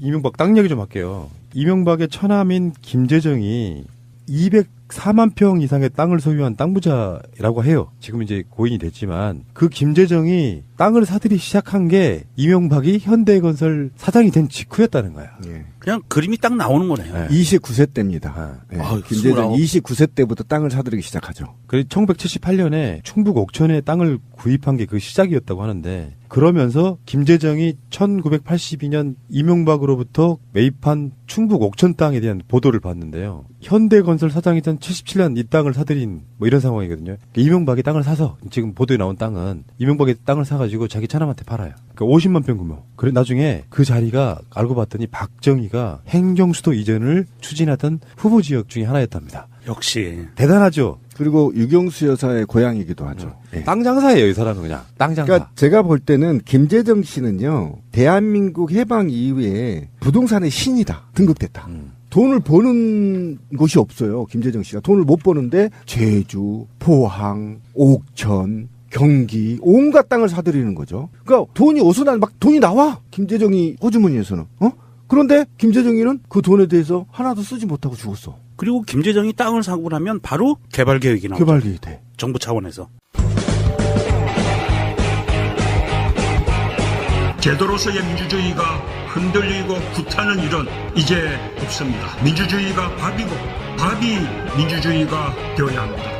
이명박 땅 얘기 좀 할게요. 이명박의 처남인 김재정이 204만 평 이상의 땅을 소유한 땅 부자라고 해요. 지금 이제 고인이 됐지만 그 김재정이 땅을 사들이 시작한 게 이명박이 현대건설 사장이 된 직후였다는 거야. 예. 그냥 그림이 딱 나오는 거네요. 네. 29세 때입니다. 예. 김재정 29세 때부터 땅을 사들이기 시작하죠. 그래서 1978년에 충북 옥천에 땅을 구입한 게 그 시작이었다고 하는데 그러면서 김재정이 1982년 이명박으로부터 매입한 충북 옥천 땅에 대한 보도를 봤는데요. 현대건설 사장이던 77년 이 땅을 사들인 뭐 이런 상황이거든요. 이명박이 땅을 사서 지금 보도에 나온 땅은 이명박이 땅을 사가지고 자기 차남한테 팔아요. 그러니까 50만 평 규모. 그래 나중에 그 자리가 알고 봤더니 박정희가 행정수도 이전을 추진하던 후보 지역 중에 하나였답니다. 역시 대단하죠. 그리고 유경수 여사의 고향이기도 하죠. 예. 땅 장사예요, 이 사람은 그냥. 땅 장사. 그러니까 제가 볼 때는 김재정 씨는요. 대한민국 해방 이후에 부동산의 신이다. 등극됐다. 돈을 버는 곳이 없어요. 김재정 씨가. 돈을 못 버는데 제주, 포항, 옥천, 경기 온갖 땅을 사들이는 거죠. 그러니까 돈이 어디서 막 돈이 나와. 김재정이 호주머니에서는. 그런데 김재정이는 그 돈에 대해서 하나도 쓰지 못하고 죽었어. 그리고 김재정이 땅을 사고 나면 바로 개발 계획이 나오죠. 개발 계획이 돼. 정부 차원에서. 제도로서의 민주주의가 흔들리고 구타는 일은 이제 없습니다. 민주주의가 밥이고 밥이 민주주의가 되어야 합니다.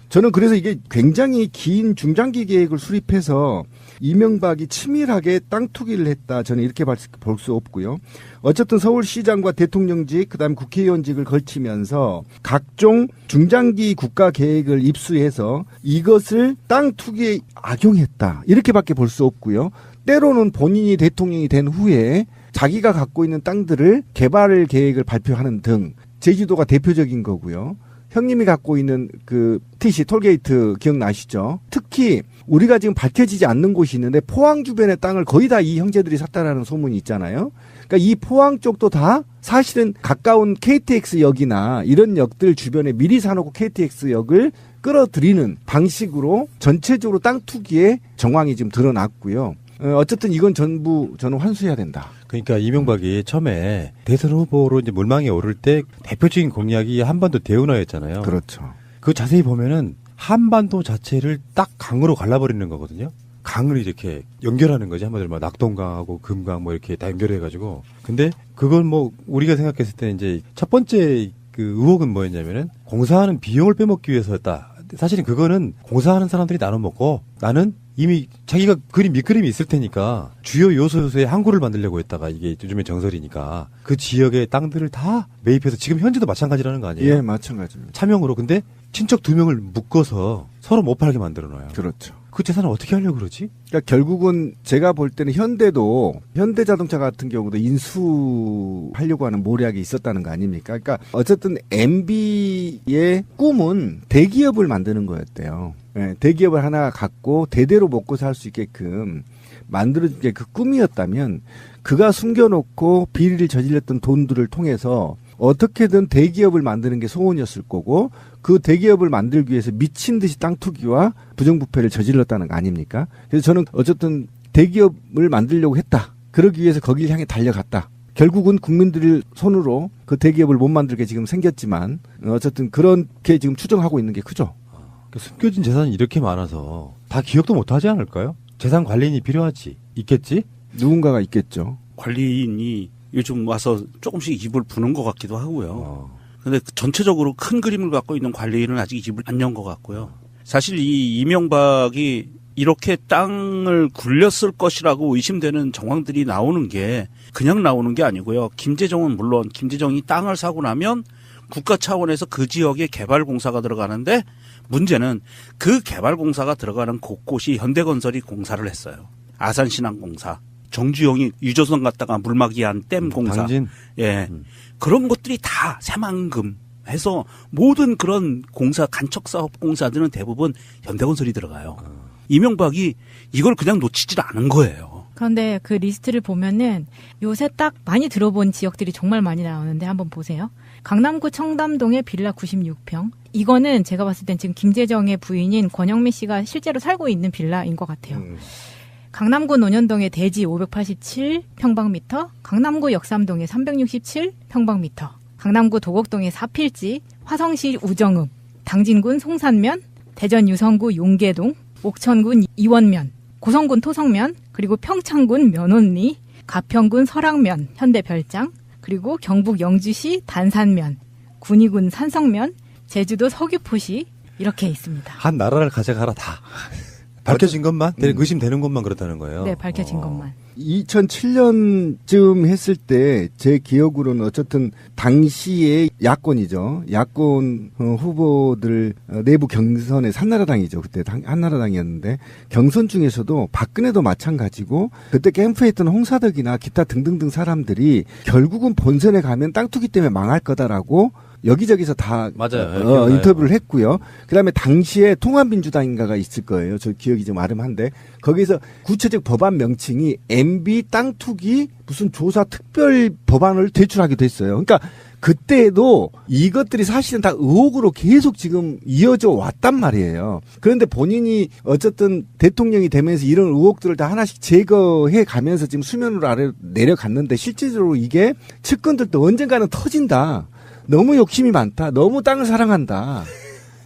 저는 그래서 이게 굉장히 긴 중장기 계획을 수립해서 이명박이 치밀하게 땅 투기를 했다. 저는 이렇게 볼 수 없고요. 어쨌든 서울시장과 대통령직 그다음에 국회의원직을 걸치면서 각종 중장기 국가 계획을 입수해서 이것을 땅 투기에 악용했다. 이렇게밖에 볼 수 없고요. 때로는 본인이 대통령이 된 후에 자기가 갖고 있는 땅들을 개발 계획을 발표하는 등 제주도가 대표적인 거고요. 형님이 갖고 있는 그 TC 톨게이트 기억나시죠? 특히 우리가 지금 밝혀지지 않는 곳이 있는데 포항 주변의 땅을 거의 다 이 형제들이 샀다라는 소문이 있잖아요. 그러니까 이 포항 쪽도 다 사실은 가까운 KTX역이나 이런 역들 주변에 미리 사놓고 KTX역을 끌어들이는 방식으로 전체적으로 땅 투기의 정황이 지금 드러났고요. 어쨌든 이건 전부 저는 환수해야 된다. 그러니까 이명박이 처음에 대선 후보로 이제 물망에 오를 때 대표적인 공약이 한반도 대운하였잖아요. 그렇죠. 그 자세히 보면은 한반도 자체를 딱 강으로 갈라버리는 거거든요. 강을 이렇게 연결하는 거지. 한마디로 막 낙동강하고 금강 뭐 이렇게 다 연결해가지고. 근데 그건 뭐 우리가 생각했을 때 이제 첫 번째 그 의혹은 뭐였냐면은 공사하는 비용을 빼먹기 위해서였다. 사실은 그거는 공사하는 사람들이 나눠 먹고 나는 이미 자기가 그린 밑그림이 있을 테니까 주요 요소의 항구를 만들려고 했다가 이게 요즘에 정설이니까 그 지역의 땅들을 다 매입해서 지금 현재도 마찬가지라는 거 아니에요? 예, 마찬가지입니다. 차명으로. 근데 친척 2명을 묶어서 서로 못 팔게 만들어 놔요. 그렇죠. 그 재산을 어떻게 하려고 그러지? 그러니까 결국은 제가 볼 때는 현대자동차 같은 경우도 인수하려고 하는 모략이 있었다는 거 아닙니까? 그러니까 어쨌든 MB의 꿈은 대기업을 만드는 거였대요. 네, 대기업을 하나 갖고 대대로 먹고 살 수 있게끔 만들어준 게 그 꿈이었다면 그가 숨겨놓고 비리를 저질렀던 돈들을 통해서 어떻게든 대기업을 만드는 게 소원이었을 거고 그 대기업을 만들기 위해서 미친 듯이 땅 투기와 부정부패를 저질렀다는 거 아닙니까? 그래서 저는 어쨌든 대기업을 만들려고 했다. 그러기 위해서 거기를 향해 달려갔다. 결국은 국민들 손으로 그 대기업을 못 만들게 지금 생겼지만 어쨌든 그렇게 지금 추정하고 있는 게 크죠. 숨겨진 재산이 이렇게 많아서 다 기억도 못하지 않을까요? 재산 관리인이 필요하지. 있겠지? 누군가가 있겠죠. 관리인이 요즘 와서 조금씩 입을 부는 것 같기도 하고요. 근데 전체적으로 큰 그림을 갖고 있는 관리인은 아직 입을 안 연 것 같고요. 사실 이 이명박이 이렇게 땅을 굴렸을 것이라고 의심되는 정황들이 나오는 게 그냥 나오는 게 아니고요. 김재정은 물론 김재정이 땅을 사고 나면 국가 차원에서 그 지역에 개발공사가 들어가는데 문제는 그 개발공사가 들어가는 곳곳이 현대건설이 공사를 했어요. 아산신항공사, 정주영이 유조선 갔다가 물막이한 댐 공사. 당진. 예. 그런 것들이 다 새만금 해서 모든 그런 공사, 간척사업 공사들은 대부분 현대건설이 들어가요. 이명박이 이걸 그냥 놓치질 않은 거예요. 그런데 그 리스트를 보면은 요새 딱 많이 들어본 지역들이 정말 많이 나오는데 한번 보세요. 강남구 청담동의 빌라 96평. 이거는 제가 봤을 땐 지금 김재정의 부인인 권영미 씨가 실제로 살고 있는 빌라인 것 같아요. 강남구 논현동의 대지 587평방미터, 강남구 역삼동의 367평방미터, 강남구 도곡동의 사필지, 화성시 우정읍, 당진군 송산면, 대전 유성구 용계동, 옥천군 이원면, 고성군 토성면, 그리고 평창군 면원리, 가평군 설악면, 현대별장, 그리고 경북 영주시 단산면, 군위군 산성면, 제주도 서귀포시 이렇게 있습니다. 한 나라를 가져가라 다. 밝혀진 것만, 의심되는 것만 그렇다는 거예요. 네, 밝혀진 것만. 2007년쯤 했을 때 제 기억으로는 어쨌든 당시에 야권이죠. 야권 후보들 내부 경선에 한나라당이죠. 그때 한나라당이었는데 경선 중에서도 박근혜도 마찬가지고 그때 캠프에 있던 홍사덕이나 기타 등등등 사람들이 결국은 본선에 가면 땅 투기 때문에 망할 거다라고 여기저기서 다 맞아요. 인터뷰를 했고요. 그다음에 당시에 통합민주당인가가 있을 거예요. 저 기억이 좀 아름한데 거기서 구체적 법안 명칭이 MB 땅 투기 무슨 조사 특별 법안을 제출하기도 했어요. 그러니까 그때도 이것들이 사실은 다 의혹으로 계속 지금 이어져 왔단 말이에요. 그런데 본인이 어쨌든 대통령이 되면서 이런 의혹들을 다 하나씩 제거해 가면서 지금 수면 아래로 내려갔는데 실질적으로 이게 측근들도 언젠가는 터진다. 너무 욕심이 많다. 너무 땅을 사랑한다.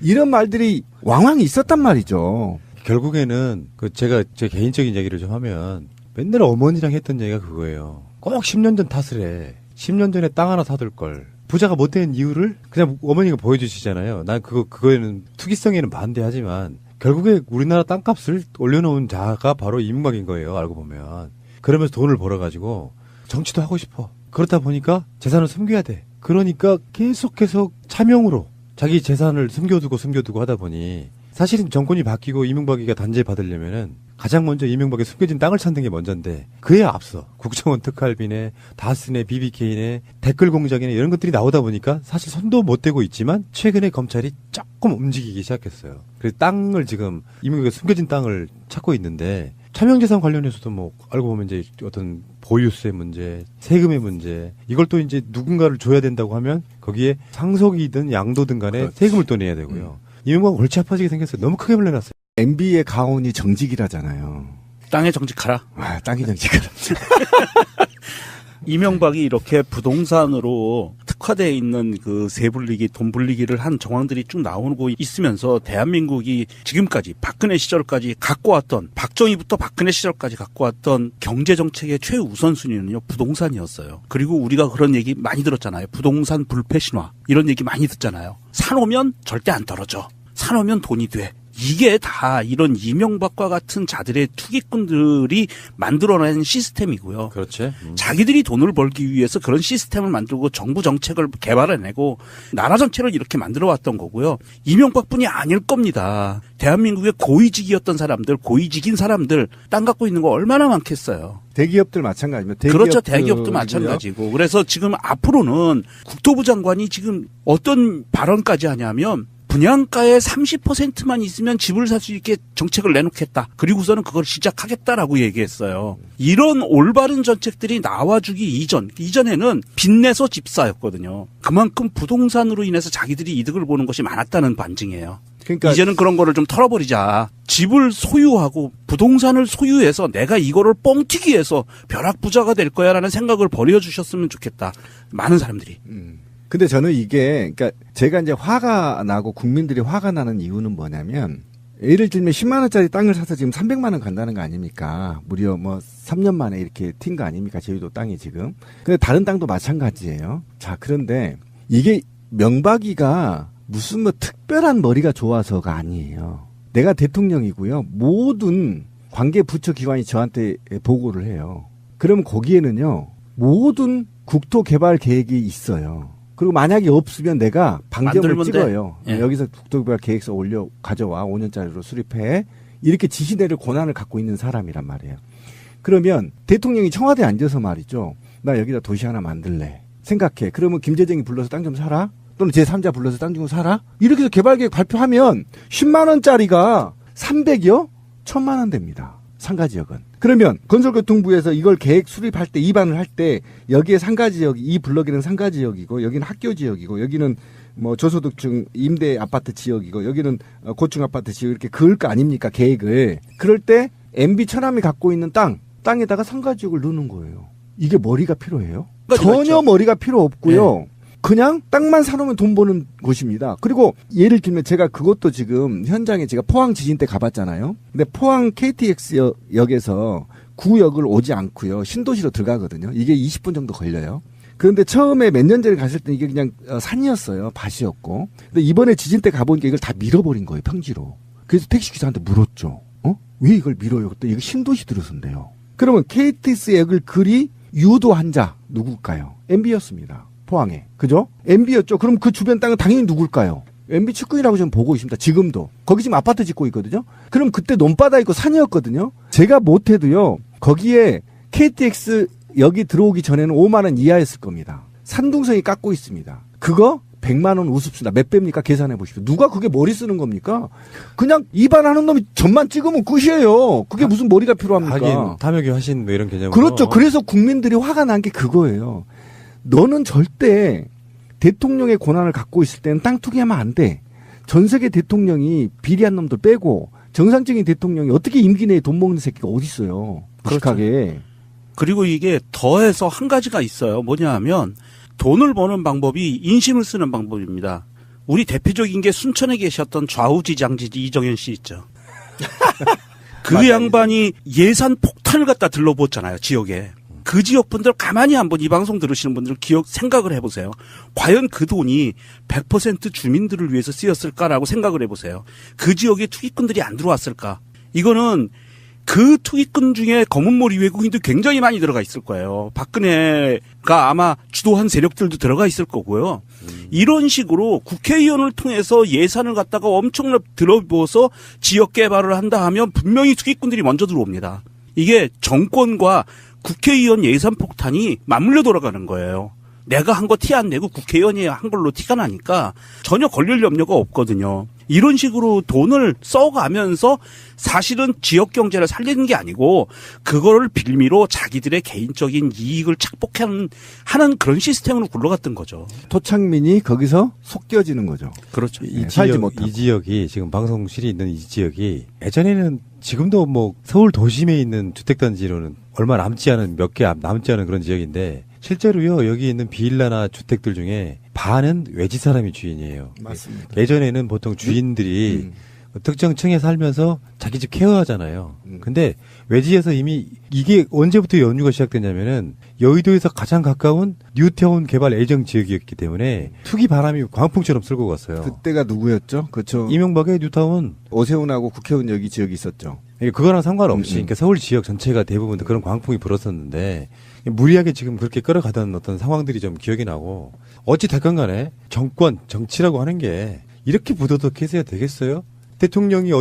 이런 말들이 왕왕 있었단 말이죠. 결국에는 제가 제 개인적인 얘기를 좀 하면 맨날 어머니랑 했던 얘기가 그거예요. 꼭 10년 전 탓을 해. 10년 전에 땅 하나 사둘 걸. 부자가 못 된 이유를 그냥 어머니가 보여주시잖아요. 난 그거에는 투기성에는 반대하지만 결국에 우리나라 땅값을 올려놓은 자가 바로 이명박인 거예요. 알고 보면. 그러면서 돈을 벌어가지고 정치도 하고 싶어. 그렇다 보니까 재산을 숨겨야 돼. 그러니까 계속 차명으로 자기 재산을 숨겨두고 하다 보니 사실은 정권이 바뀌고 이명박이가 단죄 받으려면은 가장 먼저 이명박의 숨겨진 땅을 찾는 게 먼저인데 그에 앞서 국정원 특활비네, 다스네, BBK네, 댓글 공작이네 이런 것들이 나오다 보니까 사실 손도 못 대고 있지만 최근에 검찰이 조금 움직이기 시작했어요. 그래서 땅을 지금 이명박의 숨겨진 땅을 찾고 있는데 차명재산 관련해서도 뭐 알고 보면 이제 어떤 보유세 문제, 세금의 문제 이걸 또 이제 누군가를 줘야 된다고 하면 거기에 상속이든 양도든 간에 세금을 또 내야 되고요. 이명박은 골치 아파지게 생겼어요. 너무 크게 물려놨어요. MB의 가온이 정직이라잖아요. 땅에 정직하라. 아, 땅이 정직하라. 이명박이 이렇게 부동산으로 특화되어 있는 그 세불리기, 돈 불리기를 한 정황들이 쭉 나오고 있으면서 대한민국이 지금까지 박근혜 시절까지 갖고 왔던 박정희부터 박근혜 시절까지 갖고 왔던 경제정책의 최우선순위는요 부동산이었어요. 그리고 우리가 그런 얘기 많이 들었잖아요. 부동산 불패 신화 이런 얘기 많이 듣잖아요. 사놓으면 절대 안 떨어져. 사놓으면 돈이 돼. 이게 다 이런 이명박과 같은 자들의 투기꾼들이 만들어낸 시스템이고요. 그렇지. 자기들이 돈을 벌기 위해서 그런 시스템을 만들고 정부 정책을 개발해내고 나라 전체를 이렇게 만들어왔던 거고요. 이명박뿐이 아닐 겁니다. 대한민국의 고위직이었던 사람들, 고위직인 사람들 땅 갖고 있는 거 얼마나 많겠어요. 대기업들 마찬가지입니다. 그렇죠. 대기업도 마찬가지고. 그래서 지금 앞으로는 국토부 장관이 지금 어떤 발언까지 하냐면 분양가의 30%만 있으면 집을 살 수 있게 정책을 내놓겠다. 그리고서는 그걸 시작하겠다라고 얘기했어요. 이런 올바른 정책들이 나와주기 이전에는 빚내서 집사였거든요. 그만큼 부동산으로 인해서 자기들이 이득을 보는 것이 많았다는 반증이에요. 그러니까 이제는 그런 거를 좀 털어버리자. 집을 소유하고 부동산을 소유해서 내가 이거를 뻥튀기해서 벼락부자가 될 거야라는 생각을 버려주셨으면 좋겠다. 많은 사람들이. 근데 저는 이게, 그러니까 제가 이제 화가 나고 국민들이 화가 나는 이유는 뭐냐면, 예를 들면 10만원짜리 땅을 사서 지금 300만원 간다는 거 아닙니까? 무려 뭐 3년 만에 이렇게 튄 거 아닙니까? 제주도 땅이 지금. 근데 다른 땅도 마찬가지예요. 자, 그런데 이게 명박이가 무슨 뭐 특별한 머리가 좋아서가 아니에요. 내가 대통령이고요. 모든 관계 부처 기관이 저한테 보고를 해요. 그러면 거기에는요, 모든 국토 개발 계획이 있어요. 그리고 만약에 없으면 내가 방점을 찍어요. 예. 여기서 국토개발 계획서 가져와 5년짜리로 수립해. 이렇게 지시 내릴 권한을 갖고 있는 사람이란 말이에요. 그러면 대통령이 청와대에 앉아서 말이죠. 나 여기다 도시 하나 만들래. 생각해. 그러면 김재정이 불러서 땅 좀 사라? 또는 제3자 불러서 땅 좀 사라? 이렇게 해서 개발계획 발표하면 10만 원짜리가 300여? 1000만 원 됩니다. 상가지역은. 그러면 건설교통부에서 이걸 계획 수립할 때 입안을 할 때 여기에 상가지역, 이 블럭에는 상가지역이고 여기는 학교지역이고 여기는 뭐 저소득층 임대 아파트 지역이고 여기는 고층 아파트 지역 이렇게 그을 거 아닙니까 계획을. 그럴 때 MB 천암이 갖고 있는 땅에다가 상가지역을 넣는 거예요. 이게 머리가 필요해요? 가지가 전혀 있죠. 머리가 필요 없고요. 그냥 땅만 사놓으면 돈 버는 곳입니다. 그리고 예를 들면 제가 그것도 지금 현장에 제가 포항 지진 때 가봤잖아요. 근데 포항 KTX 역에서 구역을 오지 않고요. 신도시로 들어가거든요. 이게 20분 정도 걸려요. 그런데 처음에 몇 년 전에 갔을 때 이게 그냥 산이었어요. 밭이었고. 근데 이번에 지진 때 가보니까 이걸 다 밀어버린 거예요. 평지로. 그래서 택시기사한테 물었죠. 왜 이걸 밀어요? 그때 이거 신도시 들어선대요. 그러면 KTX 역을 그리 유도한 자 누굴까요? MB였습니다. 포항에. 그죠? MB였죠. 그럼 그 주변 땅은 당연히 누굴까요? MB 측근이라고 저는 보고 있습니다. 지금도. 거기 지금 아파트 짓고 있거든요. 그럼 그때 논바다 있고 산이었거든요. 제가 못해도요. 거기에 KTX 여기 들어오기 전에는 5만 원 이하였을 겁니다. 산둥성이 깎고 있습니다. 그거 100만 원 우습습니다. 몇 배입니까? 계산해 보십시오. 누가 그게 머리 쓰는 겁니까? 그냥 입안하는 놈이 점만 찍으면 끝이에요. 그게 무슨 머리가 필요합니까? 하긴 탐욕이 화신 뭐 이런 개념으로. 그렇죠. 그래서 국민들이 화가 난 게 그거예요. 너는 절대 대통령의 권한을 갖고 있을 때는 땅 투기하면 안 돼. 전 세계 대통령이 비리한 놈들 빼고 정상적인 대통령이 어떻게 임기 내에 돈 먹는 새끼가 어디 있어요. 무식하게. 그리고 이게 더해서 한 가지가 있어요. 뭐냐 하면 돈을 버는 방법이 인심을 쓰는 방법입니다. 우리 대표적인 게 순천에 계셨던 좌우지장지지 이정현 씨 있죠. 그 양반이 예산 폭탄을 갖다 들러부었잖아요. 지역에. 그 지역 분들 가만히 한번 이 방송 들으시는 분들 생각을 해보세요. 과연 그 돈이 100% 주민들을 위해서 쓰였을까라고 생각을 해보세요. 그 지역에 투기꾼들이 안 들어왔을까? 이거는 그 투기꾼 중에 검은머리 외국인도 굉장히 많이 들어가 있을 거예요. 박근혜가 아마 주도한 세력들도 들어가 있을 거고요. 이런 식으로 국회의원을 통해서 예산을 갖다가 엄청나게 들어부어서 지역 개발을 한다 하면 분명히 투기꾼들이 먼저 들어옵니다. 이게 정권과 국회의원 예산 폭탄이 맞물려 돌아가는 거예요. 내가 한 거 티 안 내고 국회의원이 한 걸로 티가 나니까 전혀 걸릴 염려가 없거든요. 이런 식으로 돈을 써가면서 사실은 지역 경제를 살리는 게 아니고 그거를 빌미로 자기들의 개인적인 이익을 착복하는 그런 시스템으로 굴러갔던 거죠. 토착민이 거기서 속겨지는 거죠. 그렇죠. 살지 못하고. 이 지역이 지금 방송실이 있는 이 지역이 예전에는 지금도 뭐 서울 도심에 있는 주택단지로는 얼마 남지 않은 몇 개 남지 않은 그런 지역인데 실제로요 여기 있는 비일라나 주택들 중에 반은 외지 사람이 주인이에요. 맞습니다. 예전에는 보통 주인들이 특정 층에 살면서 자기 집 케어하잖아요. 근데 외지에서 이미 이게 언제부터 연유가 시작됐냐면은 여의도에서 가장 가까운 뉴타운 개발 예정 지역이었기 때문에 투기 바람이 광풍처럼 쓸고 갔어요. 그때가 누구였죠? 그렇죠. 이명박의 뉴타운. 오세훈하고 국회의원 여기 지역이 있었죠. 그거랑 상관없이 그러니까 서울 지역 전체가 대부분 그런 광풍이 불었었는데 무리하게 지금 그렇게 끌어가던 어떤 상황들이 좀 기억이 나고 어찌 됐건 간에 정권, 정치라고 하는 게 이렇게 부도덕해서야 되겠어요? 대통령이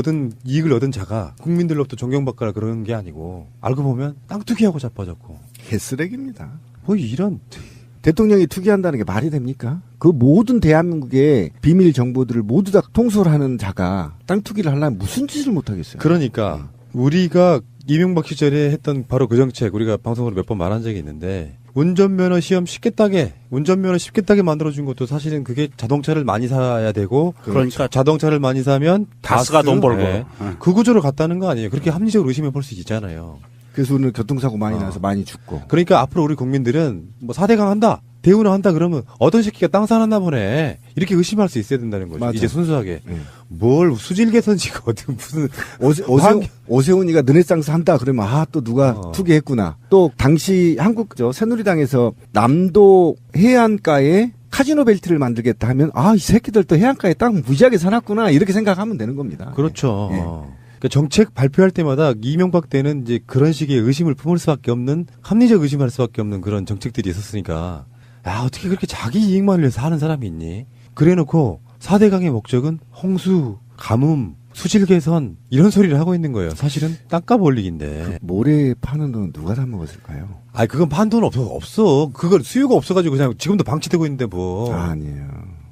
이익을 얻은 자가 국민들로부터 존경받거나 그러는 게 아니고 알고 보면 땅 투기하고 자빠졌고 개쓰레기입니다. 뭐 이런 대통령이 투기한다는 게 말이 됩니까? 그 모든 대한민국의 비밀 정보들을 모두 다 통솔하는 자가 땅 투기를 하려면 무슨 짓을 못하겠어요? 그러니까 우리가 이명박 시절에 했던 바로 그 정책 우리가 방송으로 몇 번 말한 적이 있는데 운전면허 시험 쉽게 따게 만들어준 것도 사실은 그게 자동차를 많이 사야 되고 그러니까 자동차를 많이 사면 가스가 돈 벌고 그 구조로 갔다는 거 아니에요. 그렇게 합리적으로 의심해 볼 수 있잖아요. 그래서 오늘 교통사고 많이 나서 많이 죽고. 그러니까 앞으로 우리 국민들은 뭐 4대강 한다, 대우는 한다 그러면 어떤 새끼가 땅 사놨나 보네. 이렇게 의심할 수 있어야 된다는 거죠. 맞아. 이제 순수하게. 뭘 수질 개선지가 어떤 무슨 오세훈이가 르네상스 한다 그러면 또 누가 투기했구나. 또 당시 새누리당에서 남도 해안가에 카지노 벨트를 만들겠다 하면 이 새끼들 또 해안가에 땅 무지하게 사놨구나 이렇게 생각하면 되는 겁니다. 그렇죠. 예. 그러니까 정책 발표할 때마다 이명박 때는 이제 그런 식의 의심을 품을 수밖에 없는 합리적 의심할 수밖에 없는 그런 정책들이 있었으니까 어떻게 그렇게 자기 이익만을 위해서 하는 사람이 있니? 그래놓고 4대강의 목적은 홍수, 가뭄, 수질 개선 이런 소리를 하고 있는 거예요. 사실은 땅값 올리기인데. 모래 파는 돈 누가 다 먹었을까요? 그건 판 돈 없어. 그걸 수요가 없어가지고 그냥 지금도 방치되고 있는데 뭐. 아니에요.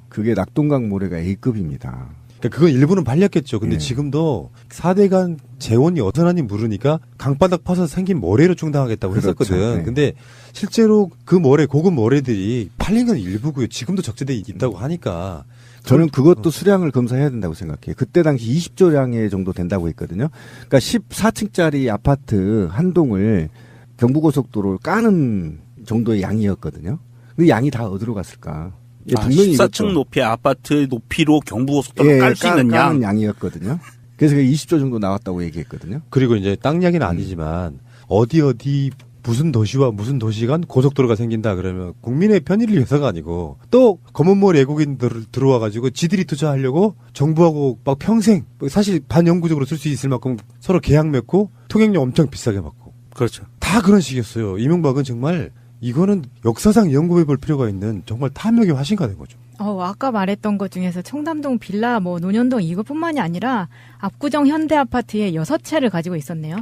그게 낙동강 모래가 A급입니다. 그러니까 그건 일부는 팔렸겠죠. 근데 지금도 4대강 재원이 어떠하니 모르니까 강바닥 파서 생긴 모래로 충당하겠다고 했었거든. 그렇죠. 네. 근데 실제로 그 모래, 고급 모래들이 팔린 건 일부고요. 지금도 적재돼 있다고 하니까 저는 그것도 수량을 검사해야 된다고 생각해요. 그때 당시 20조량의 정도 된다고 했거든요. 그러니까 14층짜리 아파트 한 동을 경부고속도로를 까는 정도의 양이었거든요. 그 양이 다 어디로 갔을까? 예, 분명히 14층 높이의 아파트 높이로 경부고속도로 깔 수 있는 까는 양이었거든요. 그래서 20조 정도 나왔다고 얘기했거든요. 그리고 이제 땅 이야기는 아니지만 어디 무슨 도시와 무슨 도시 간 고속도로가 생긴다 그러면 국민의 편의를 위해서가 아니고 또 검은머리 외국인들 들어와가지고 지들이 투자하려고 정부하고 막 평생 사실 반영구적으로 쓸 수 있을 만큼 서로 계약 맺고 통행료 엄청 비싸게 받고 그렇죠. 다 그런 식이었어요. 이명박은 정말 이거는 역사상 연구해 볼 필요가 있는 정말 탐욕의 화신가 된 거죠. 아까 말했던 것 중에서 청담동 빌라, 논현동 이것뿐만이 아니라 압구정 현대 아파트에 6채를 가지고 있었네요.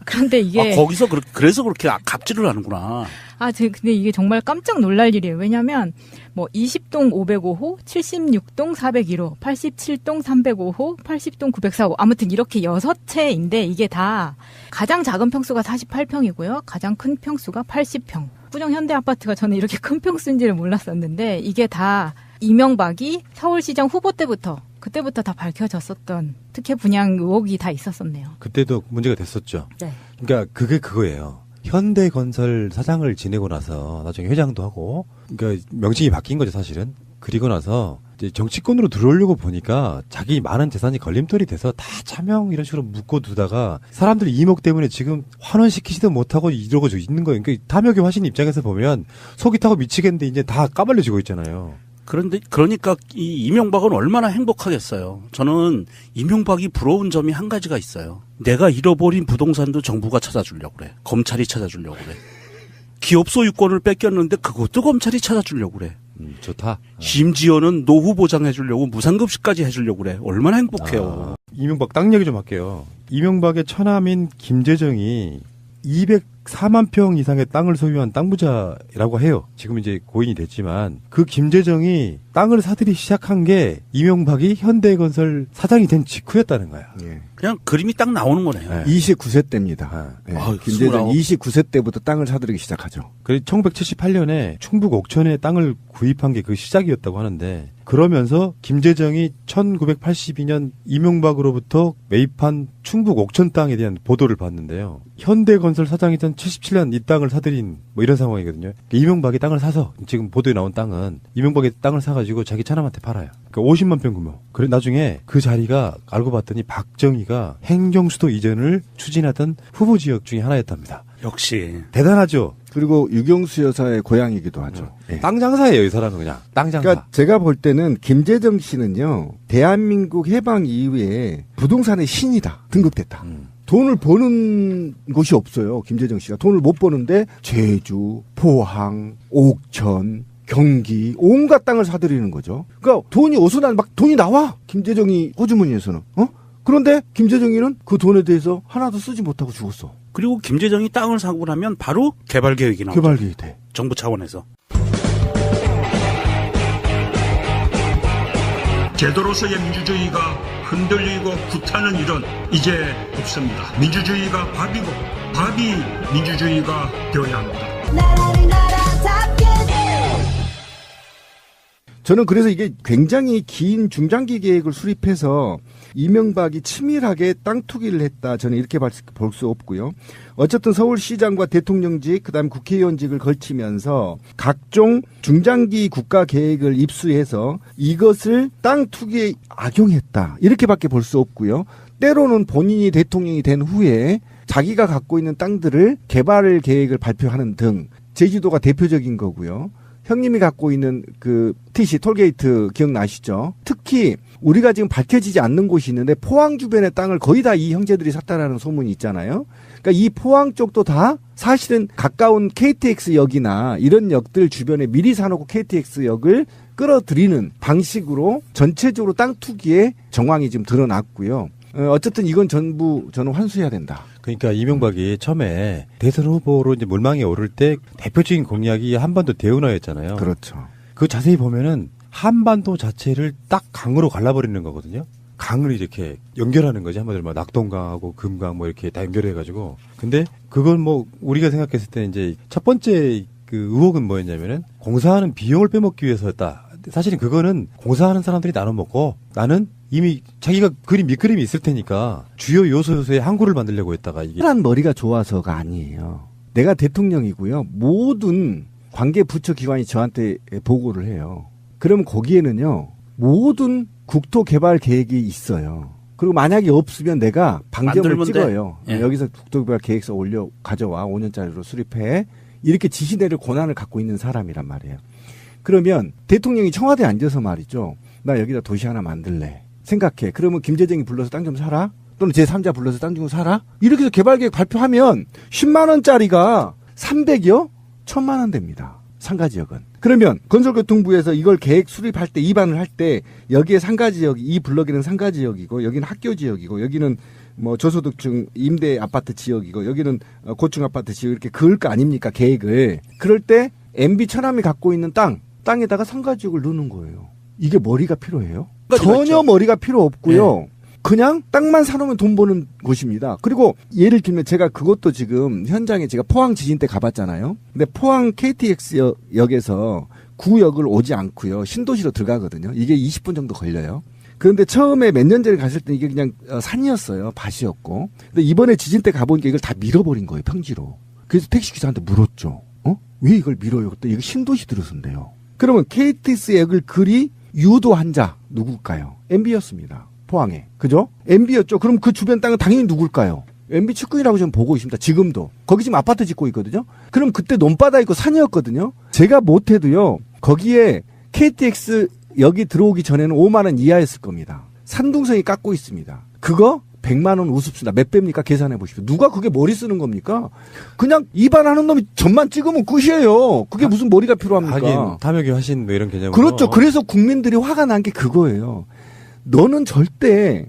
그런데 이게 거기서 그래서 그렇게 갑질을 하는구나. 근데 이게 정말 깜짝 놀랄 일이에요. 왜냐면 20동 505호, 76동 401호, 87동 305호, 80동 904호 아무튼 이렇게 6채인데 이게 다 가장 작은 평수가 48평이고요. 가장 큰 평수가 80평. 압구정 현대 아파트가 저는 이렇게 큰 평수인지를 몰랐었는데 이게 다 이명박이 서울시장 후보 그때부터 다 밝혀졌었던 특혜 분양 의혹이 다 있었었네요. 그때도 문제가 됐었죠. 네. 그러니까 그게 그거예요. 현대건설 사장을 지내고 나서 나중에 회장도 하고 그러니까 명칭이 바뀐 거죠 사실은. 그리고 나서 이제 정치권으로 들어오려고 보니까 자기 많은 재산이 걸림돌이 돼서 다 차명 이런 식으로 묶어두다가 사람들이 이목 때문에 지금 환원시키지도 못하고 이러고 있는 거예요. 그러니까 탐욕의 화신 입장에서 보면 속이 타고 미치겠는데 이제 다 까발려지고 있잖아요. 그러니까 이 이명박은 얼마나 행복하겠어요. 저는 이명박이 부러운 점이 한 가지가 있어요. 내가 잃어버린 부동산도 정부가 찾아주려고 그래. 검찰이 찾아주려고 그래. 기업 소유권을 뺏겼는데 그것도 검찰이 찾아주려고 그래. 좋다. 심지어는 노후 보장해주려고 무상급식까지 해주려고 그래. 얼마나 행복해요. 이명박 땅 얘기 좀 할게요. 이명박의 처남인 김재정이 204만 평 이상의 땅을 소유한 땅 부자라고 해요. 지금 이제 고인이 됐지만 그 김재정이 땅을 사들이 시작한 게 이명박이 현대건설 사장이 된 직후였다는 거야. 예. 그냥 그림이 딱 나오는 거네요. 네. 29세 때입니다. 예. 김대중 29세 때부터 땅을 사들이기 시작하죠. 그래서 1978년에 충북 옥천에 땅을 구입한 게 그 시작이었다고 하는데 그러면서 김재정이 1982년 이명박으로부터 매입한 충북 옥천 땅에 대한 보도를 봤는데요. 현대건설 사장이던 77년 이 땅을 사들인 이런 상황이거든요. 이명박이 땅을 사서 지금 보도에 나온 땅은 이명박이 땅을 사가지고 자기 차남한테 팔아요. 그러니까 50만 평 규모. 그래 나중에 그 자리가 알고 봤더니 박정희가 행정수도 이전을 추진하던 후보 지역 중에 하나였답니다. 역시 대단하죠. 그리고 유경수 여사의 고향이기도 하죠. 예. 땅 장사예요, 이 사람은 그냥. 땅 장사. 그러니까 제가 볼 때는 김재정 씨는요. 대한민국 해방 이후에 부동산의 신이다. 등극됐다. 돈을 버는 곳이 없어요. 김재정 씨가. 돈을 못 버는데 제주, 포항, 옥천, 경기 온갖 땅을 사들이는 거죠. 그러니까 돈이 어디서 막 돈이 나와. 김재정이 호주머니에서는. 그런데 김재정이는 그 돈에 대해서 하나도 쓰지 못하고 죽었어. 그리고 김재정이 땅을 사고 나면 바로 개발 계획이 나오죠. 개발 계획이 돼. 정부 차원에서. 제도로서의 민주주의가 흔들리고 구타는 일은 이제 없습니다. 민주주의가 밥이고 밥이 민주주의가 되어야 합니다. 저는 그래서 이게 굉장히 긴 중장기 계획을 수립해서 이명박이 치밀하게 땅 투기를 했다. 저는 이렇게 볼 수 없고요. 어쨌든 서울시장과 대통령직, 그다음 국회의원직을 걸치면서 각종 중장기 국가 계획을 입수해서 이것을 땅 투기에 악용했다. 이렇게밖에 볼 수 없고요. 때로는 본인이 대통령이 된 후에 자기가 갖고 있는 땅들을 개발 계획을 발표하는 등 제주도가 대표적인 거고요. 형님이 갖고 있는 그 TC 톨게이트 기억나시죠? 특히 우리가 지금 밝혀지지 않는 곳이 있는데 포항 주변의 땅을 거의 다 이 형제들이 샀다라는 소문이 있잖아요. 그러니까 이 포항 쪽도 다 사실은 가까운 KTX역이나 이런 역들 주변에 미리 사놓고 KTX역을 끌어들이는 방식으로 전체적으로 땅 투기의 정황이 지금 드러났고요. 어쨌든 이건 전부 저는 환수해야 된다. 그러니까 이명박이 처음에 대선 후보로 이제 물망에 오를 때 대표적인 공약이 한반도 대운하였잖아요. 그렇죠. 그 자세히 보면은 한반도 자체를 딱 강으로 갈라버리는 거거든요. 강을 이렇게 연결하는 거지. 한마디로 막 낙동강하고 금강 뭐 이렇게 다 연결해가지고. 근데 그건 뭐 우리가 생각했을 때 이제 첫 번째 그 의혹은 뭐였냐면은 공사하는 비용을 빼먹기 위해서였다. 사실은 그거는 공사하는 사람들이 나눠 먹고 나는 이미 자기가 그린 밑그림이 있을 테니까 주요 요소에 항구를 만들려고 했다가 이게 란 머리가 좋아서가 아니에요. 내가 대통령이고요. 모든 관계 부처 기관이 저한테 보고를 해요. 그러면 거기에는요. 모든 국토 개발 계획이 있어요. 그리고 만약에 없으면 내가 방점을 만들면 찍어요. 돼. 예. 여기서 국토개발 계획서 올려 가져와 5년짜리로 수립해. 이렇게 지시 내릴 권한을 갖고 있는 사람이란 말이에요. 그러면 대통령이 청와대에 앉아서 말이죠. 나 여기다 도시 하나 만들래. 생각해. 그러면 김재정이 불러서 땅 좀 사라? 또는 제3자 불러서 땅 좀 사라? 이렇게 해서 개발계획 발표하면 10만 원짜리가 300이요? 1000만 원 됩니다. 상가지역은. 그러면 건설교통부에서 이걸 계획 수립할 때 입안을 할 때 여기에 상가지역, 이 블럭에는 상가지역이고 여기는 학교지역이고 여기는 뭐 저소득층 임대 아파트 지역이고 여기는 고층 아파트 지역 이렇게 그을 거 아닙니까 계획을. 그럴 때 MB 천암이 갖고 있는 땅에다가 상가지역을 넣는 거예요. 이게 머리가 필요해요? 전혀 맞죠. 머리가 필요 없고요. 네. 그냥 땅만 사놓으면 돈 버는 곳입니다. 그리고 예를 들면 제가 그것도 지금 현장에 제가 포항 지진 때 가봤잖아요. 근데 포항 KTX 역에서 구역을 오지 않고요. 신도시로 들어가거든요. 이게 20분 정도 걸려요. 그런데 처음에 몇 년 전에 갔을 때 이게 그냥 산이었어요. 밭이었고. 근데 이번에 지진 때 가보니까 이걸 다 밀어버린 거예요. 평지로. 그래서 택시기사한테 물었죠. 왜 이걸 밀어요? 그때 이거 신도시 들어선대요. 그러면 KTX 역을 그리 유도한 자 누굴까요? MB였습니다. 포항에. 그죠? MB였죠. 그럼 그 주변 땅은 당연히 누굴까요? MB 측근이라고 저는 보고 있습니다. 지금도. 거기 지금 아파트 짓고 있거든요. 그럼 그때 논바다 있고 산이었거든요. 제가 못해도요. 거기에 KTX 여기 들어오기 전에는 5만 원 이하였을 겁니다. 산둥성이 깎고 있습니다. 그거 100만 원 우습습니다. 몇 배입니까? 계산해 보십시오. 누가 그게 머리 쓰는 겁니까? 그냥 입안하는 놈이 점만 찍으면 끝이에요. 그게 무슨 머리가 필요합니까? 하긴 탐욕이 화신 뭐 이런 개념으로. 그렇죠. 그래서 국민들이 화가 난 게 그거예요. 너는 절대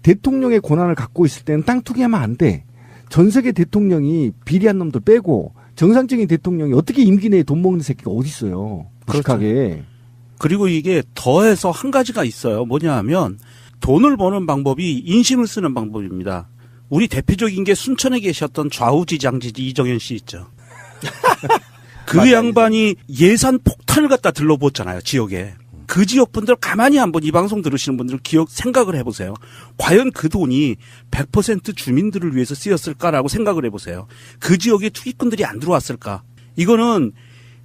대통령의 권한을 갖고 있을 때는 땅 투기하면 안 돼. 전 세계 대통령이 비리한 놈들 빼고 정상적인 대통령이 어떻게 임기 내에 돈 먹는 새끼가 어디 있어요. 무식하게. 그리고 이게 더해서 한 가지가 있어요. 뭐냐 하면 돈을 버는 방법이 인심을 쓰는 방법입니다. 우리 대표적인 게 순천에 계셨던 좌우지장지지 이정현 씨 있죠. 그 양반이 예산 폭탄을 갖다 들러부었잖아요. 지역에. 그 지역 분들 가만히 한번 이 방송 들으시는 분들 생각을 해보세요. 과연 그 돈이 100% 주민들을 위해서 쓰였을까라고 생각을 해보세요. 그 지역에 투기꾼들이 안 들어왔을까? 이거는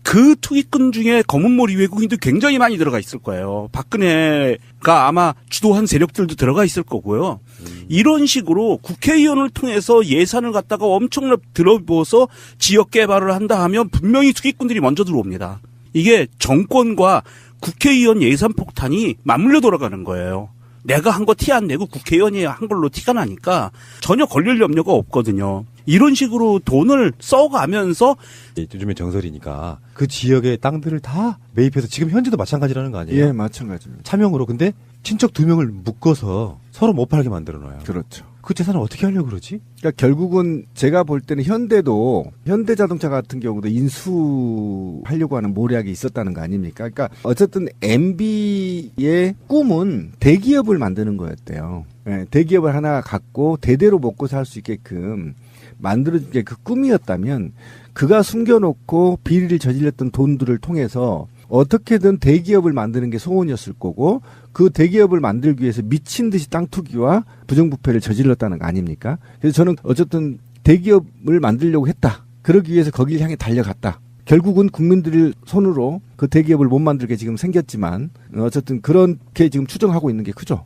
그 투기꾼 중에 검은머리 외국인도 굉장히 많이 들어가 있을 거예요. 박근혜가 아마 주도한 세력들도 들어가 있을 거고요. 이런 식으로 국회의원을 통해서 예산을 갖다가 엄청나게 들어부어서 지역 개발을 한다 하면 분명히 투기꾼들이 먼저 들어옵니다. 이게 정권과 국회의원 예산 폭탄이 맞물려 돌아가는 거예요. 내가 한 거 티 안 내고 국회의원이 한 걸로 티가 나니까 전혀 걸릴 염려가 없거든요. 이런 식으로 돈을 써가면서 요즘에 정설이니까 그 지역의 땅들을 다 매입해서 지금 현재도 마찬가지라는 거 아니에요? 예, 마찬가지입니다. 차명으로. 근데 친척 2명을 묶어서 서로 못 팔게 만들어 놔요. 그렇죠. 그 재산을 어떻게 하려고 그러지? 그러니까 결국은 제가 볼 때는 현대자동차 같은 경우도 인수하려고 하는 모략이 있었다는 거 아닙니까? 그러니까 어쨌든 MB의 꿈은 대기업을 만드는 거였대요. 네, 대기업을 하나 갖고 대대로 먹고 살 수 있게끔 만들어준 게 그 꿈이었다면 그가 숨겨놓고 비리를 저질렀던 돈들을 통해서 어떻게든 대기업을 만드는 게 소원이었을 거고 그 대기업을 만들기 위해서 미친 듯이 땅 투기와 부정부패를 저질렀다는 거 아닙니까? 그래서 저는 어쨌든 대기업을 만들려고 했다. 그러기 위해서 거기를 향해 달려갔다. 결국은 국민들 손으로 그 대기업을 못 만들게 지금 생겼지만 어쨌든 그렇게 지금 추정하고 있는 게 크죠.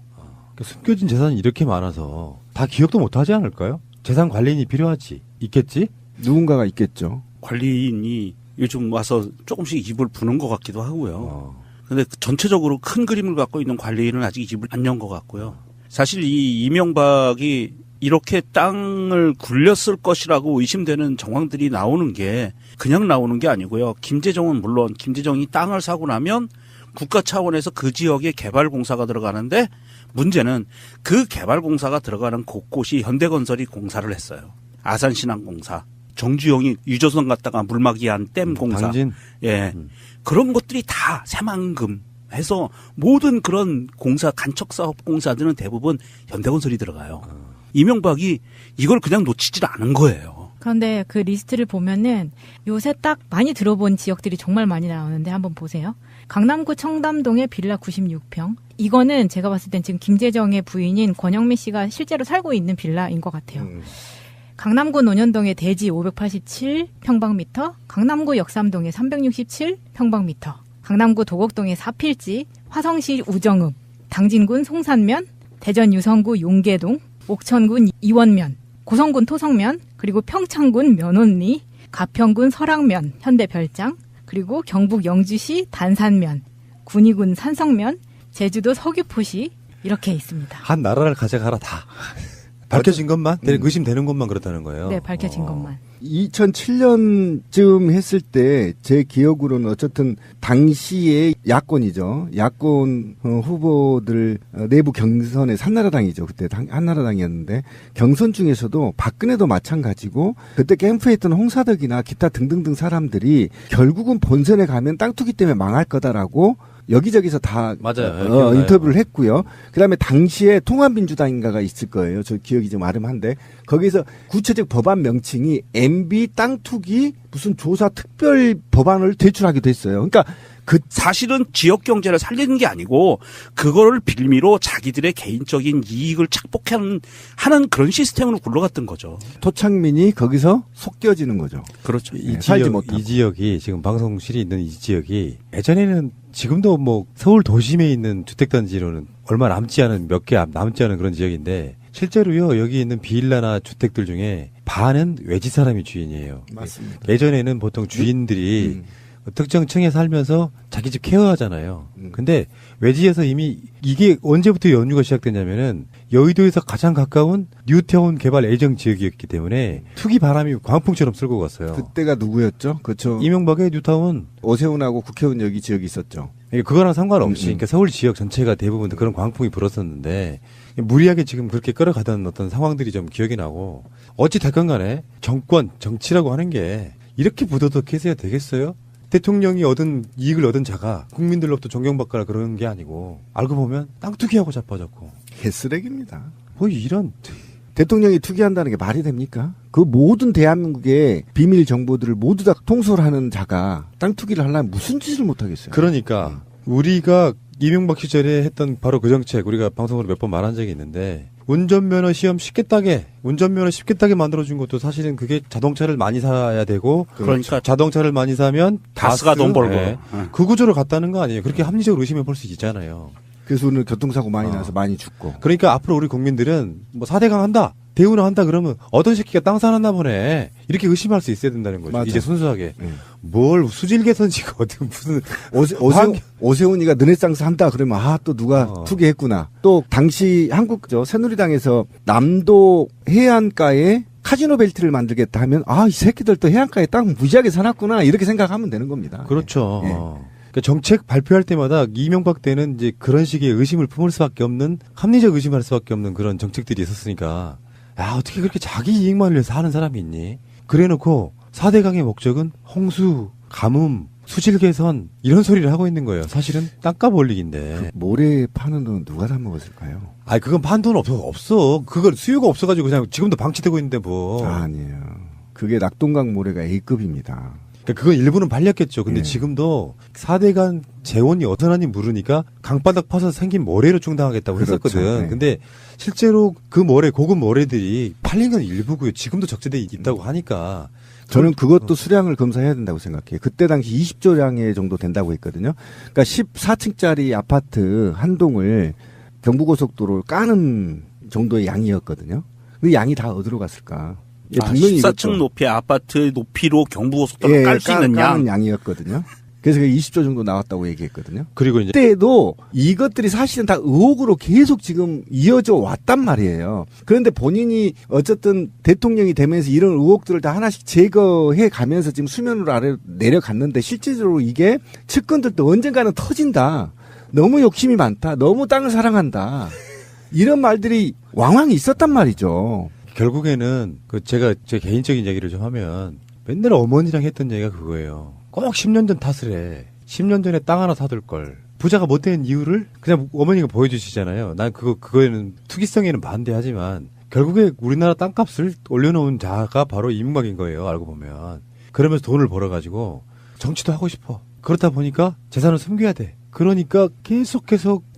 그러니까 숨겨진 재산이 이렇게 많아서 다 기억도 못 하지 않을까요? 재산 관리인이 필요하지. 있겠지? 누군가가 있겠죠. 관리인이 요즘 와서 조금씩 입을 부는 것 같기도 하고요. 근데 전체적으로 큰 그림을 갖고 있는 관리인은 아직 입을 안 연 것 같고요. 사실 이 이명박이 이렇게 땅을 굴렸을 것이라고 의심되는 정황들이 나오는 게 그냥 나오는 게 아니고요. 김재정은 물론 김재정이 땅을 사고 나면 국가 차원에서 그 지역에 개발공사가 들어가는데 문제는 그 개발공사가 들어가는 곳곳이 현대건설이 공사를 했어요. 아산신항공사. 정주영이 유조선 갔다가 물막이한 댐 공사. 당진. 예. 그런 것들이 다 새만금 해서 모든 그런 공사, 간척사업 공사들은 대부분 현대건설이 들어가요. 이명박이 이걸 그냥 놓치질 않은 거예요. 그런데 그 리스트를 보면은 요새 딱 많이 들어본 지역들이 정말 많이 나오는데 한번 보세요. 강남구 청담동의 빌라 96평. 이거는 제가 봤을 땐 지금 김재정의 부인인 권영미 씨가 실제로 살고 있는 빌라인 것 같아요. 강남구 논현동의 대지 587평방미터, 강남구 역삼동의 367평방미터, 강남구 도곡동의 사필지, 화성시 우정읍, 당진군 송산면, 대전 유성구 용계동, 옥천군 이원면, 고성군 토성면, 그리고 평창군 면원리, 가평군 설악면, 현대별장, 그리고 경북 영주시 단산면, 군위군 산성면, 제주도 서귀포시 이렇게 있습니다. 한 나라를 가져가라 다. 밝혀진 것만, 의심되는 것만 그렇다는 거예요. 네, 밝혀진 것만. 2007년쯤 했을 때 제 기억으로는 어쨌든 당시에 야권이죠. 야권 후보들 내부 경선에 한나라당이죠. 그때 한나라당이었는데 경선 중에서도 박근혜도 마찬가지고 그때 캠프에 있던 홍사덕이나 기타 등등등 사람들이 결국은 본선에 가면 땅 투기 때문에 망할 거다라고 여기저기서 다 맞아요. 인터뷰를 했고요. 그다음에 당시에 통합민주당인가가 있을 거예요. 저 기억이 좀 아름한데 거기서 구체적 법안 명칭이 MB 땅 투기 무슨 조사 특별 법안을 제출하기도 했어요. 그러니까 그 사실은 지역 경제를 살리는 게 아니고 그거를 빌미로 자기들의 개인적인 이익을 착복하는 그런 시스템으로 굴러갔던 거죠. 토착민이 거기서 속겨지는 거죠. 그렇죠. 살지 못하고. 이 지역이 지금 방송실이 있는 이 지역이 예전에는 지금도 뭐 서울 도심에 있는 주택단지로는 얼마 남지 않은 몇 개 남지 않은 그런 지역인데 실제로요 여기 있는 빌라나 주택들 중에 반은 외지 사람이 주인이에요. 맞습니다. 예전에는 보통 주인들이 특정 층에 살면서 자기 집 케어하잖아요. 근데 외지에서 이미 이게 언제부터 연유가 시작됐냐면은 여의도에서 가장 가까운 뉴타운 개발 예정 지역이었기 때문에 투기 바람이 광풍처럼 쓸고 갔어요. 그때가 누구였죠? 그렇죠. 이명박의 뉴타운. 오세훈하고 국회의원 여기 지역이 있었죠. 그거랑 상관없이 그러니까 서울 지역 전체가 대부분 그런 광풍이 불었었는데 무리하게 지금 그렇게 끌어가던 어떤 상황들이 좀 기억이 나고 어찌 됐건 간에 정권, 정치라고 하는 게 이렇게 부도덕해서야 되겠어요? 대통령이 이익을 얻은 자가 국민들로부터 존경받거나 그러는 게 아니고 알고 보면 땅 투기하고 자빠졌고 개쓰레기입니다. 뭐 이런 대통령이 투기한다는 게 말이 됩니까? 그 모든 대한민국의 비밀 정보들을 모두 다 통솔하는 자가 땅 투기를 하려면 무슨 짓을 못 하겠어요. 그러니까 우리가 이명박 시절에 했던 바로 그 정책 우리가 방송으로 몇 번 말한 적이 있는데 운전면허 시험 쉽게 따게 만들어준 것도 사실은 그게 자동차를 많이 사야 되고 그러니까 자동차를 많이 사면 가스가 돈 벌고 그 구조로 갔다는 거 아니에요. 그렇게 합리적으로 의심해 볼 수 있잖아요. 그래서 오늘 교통사고 많이 나서 많이 죽고. 그러니까 앞으로 우리 국민들은 뭐 4대강 한다, 대우는 한다 그러면 어떤 새끼가 땅 사놨나 보네. 이렇게 의심할 수 있어야 된다는 거죠. 맞아. 이제 순수하게. 뭘 수질 개선지가 어떤 무슨 오세훈이가 르네상스 한다 그러면 또 누가 투기했구나. 또 당시 새누리당에서 남도 해안가에 카지노 벨트를 만들겠다 하면 이 새끼들 또 해안가에 땅 무지하게 사놨구나 이렇게 생각하면 되는 겁니다. 그렇죠. 예. 그러니까 정책 발표할 때마다 이명박 때는 이제 그런 식의 의심을 품을 수밖에 없는 합리적 의심할 수밖에 없는 그런 정책들이 있었으니까 어떻게 그렇게 자기 이익만 위해서 하는 사람이 있니? 그래놓고 4대강의 목적은 홍수, 가뭄, 수질 개선 이런 소리를 하고 있는 거예요. 사실은 땅값 올리기인데. 모래 파는 돈 누가 다 먹었을까요? 그건 판 돈 없어. 그걸 수요가 없어가지고 그냥 지금도 방치되고 있는데 뭐. 아니에요. 그게 낙동강 모래가 A급입니다. 그러니까 그건 일부는 팔렸겠죠. 근데 지금도 4대강 재원이 어떠하니 모르니까 강바닥 파서 생긴 모래로 충당하겠다고 했었거든. 그렇죠. 네. 근데 실제로 그 모래, 고급 모래들이 팔린 건 일부고요. 지금도 적재돼 있다고 하니까. 저는 그것도 수량을 검사해야 된다고 생각해요. 그때 당시 20조량의 정도 된다고 했거든요. 그러니까 14층짜리 아파트 한 동을 경부고속도로를 까는 정도의 양이었거든요. 그 양이 다 어디로 갔을까? 14층 높이의 아파트 높이로 경부고속도로 깔 수 있는 까는 양이었거든요. 그래서 20조 정도 나왔다고 얘기했거든요. 그리고 이제 그때도 이것들이 사실은 다 의혹으로 계속 지금 이어져 왔단 말이에요. 그런데 본인이 어쨌든 대통령이 되면서 이런 의혹들을 다 하나씩 제거해 가면서 지금 수면으로 아래로 내려갔는데 실질적으로 이게 측근들도 언젠가는 터진다. 너무 욕심이 많다. 너무 땅을 사랑한다. 이런 말들이 왕왕 있었단 말이죠. 결국에는 제가 제 개인적인 얘기를 좀 하면 맨날 어머니랑 했던 얘기가 그거예요. 꼭 10년 전 탓을 해. 10년 전에 땅 하나 사둘 걸. 부자가 못 된 이유를 그냥 어머니가 보여주시잖아요. 난 그거에는 투기성에는 반대하지만 결국에 우리나라 땅값을 올려놓은 자가 바로 이명박인 거예요. 알고 보면. 그러면서 돈을 벌어가지고 정치도 하고 싶어. 그렇다 보니까 재산을 숨겨야 돼. 그러니까 계속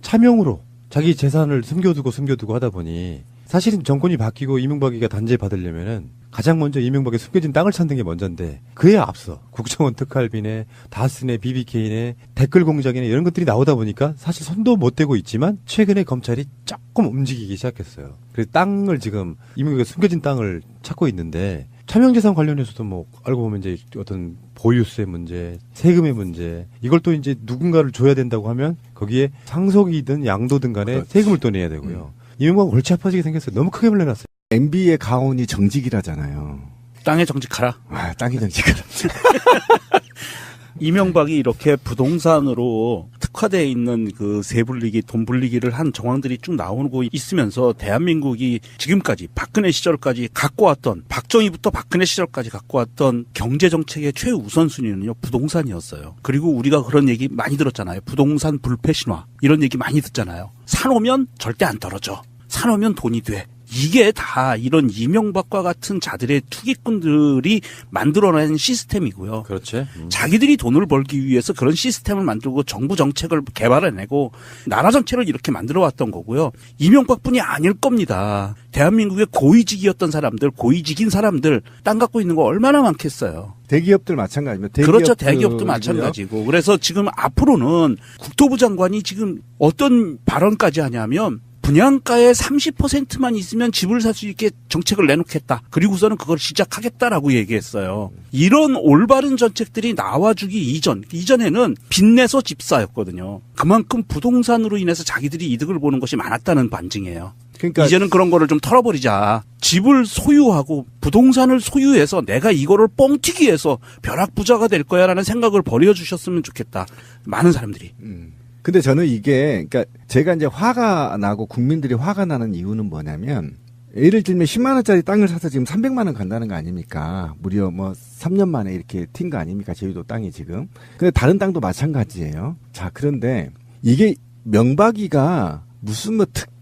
차명으로 자기 재산을 숨겨두고 하다 보니 사실은 정권이 바뀌고 이명박이가 단죄 받으려면은 가장 먼저 이명박의 숨겨진 땅을 찾는 게 먼저인데 그에 앞서 국정원 특활비네, 다스네, BBK네, 댓글 공작이네 이런 것들이 나오다 보니까 사실 손도 못 대고 있지만 최근에 검찰이 조금 움직이기 시작했어요. 그래서 땅을 지금 이명박의 숨겨진 땅을 찾고 있는데 차명재산 관련해서도 뭐 알고 보면 이제 어떤 보유세 문제, 세금의 문제 이걸 또 이제 누군가를 줘야 된다고 하면 거기에 상속이든 양도든 간에 세금을 또 내야 되고요. 이명박은 골치 아파지게 생겼어요. 너무 크게 물려놨어요. MB의 가온이 정직이라잖아요. 땅에 정직하라. 아, 땅이 정직하라. 이명박이 이렇게 부동산으로 특화되어 있는 그 세불리기, 돈 불리기를 한 정황들이 쭉 나오고 있으면서 대한민국이 지금까지 박근혜 시절까지 갖고 왔던, 박정희부터 박근혜 시절까지 갖고 왔던 경제정책의 최우선순위는요, 부동산이었어요. 그리고 우리가 그런 얘기 많이 들었잖아요. 부동산 불패 신화. 이런 얘기 많이 듣잖아요. 사놓으면 절대 안 떨어져. 사놓으면 돈이 돼. 이게 다 이런 이명박과 같은 자들의 투기꾼들이 만들어낸 시스템이고요. 그렇지. 자기들이 돈을 벌기 위해서 그런 시스템을 만들고 정부 정책을 개발해내고 나라 전체를 이렇게 만들어왔던 거고요. 이명박뿐이 아닐 겁니다. 대한민국의 고위직이었던 사람들, 고위직인 사람들 땅 갖고 있는 거 얼마나 많겠어요. 대기업들 마찬가지입니다. 그렇죠. 대기업도 마찬가지고. 그래서 지금 앞으로는 국토부 장관이 지금 어떤 발언까지 하냐면 분양가의 30%만 있으면 집을 살 수 있게 정책을 내놓겠다. 그리고서는 그걸 시작하겠다라고 얘기했어요. 이런 올바른 정책들이 나와주기 이전에는 빚내서 집사였거든요. 그만큼 부동산으로 인해서 자기들이 이득을 보는 것이 많았다는 반증이에요. 그러니까 이제는 그런 거를 좀 털어버리자. 집을 소유하고 부동산을 소유해서 내가 이거를 뻥튀기해서 벼락부자가 될 거야라는 생각을 버려주셨으면 좋겠다. 많은 사람들이. 근데 저는 이게, 그러니까 제가 이제 화가 나고 국민들이 화가 나는 이유는 뭐냐면, 예를 들면 10만원짜리 땅을 사서 지금 300만원 간다는 거 아닙니까? 무려 뭐 3년 만에 이렇게 튄 거 아닙니까? 제주도 땅이 지금. 근데 다른 땅도 마찬가지예요. 자, 그런데 이게 명박이가 무슨 뭐 특별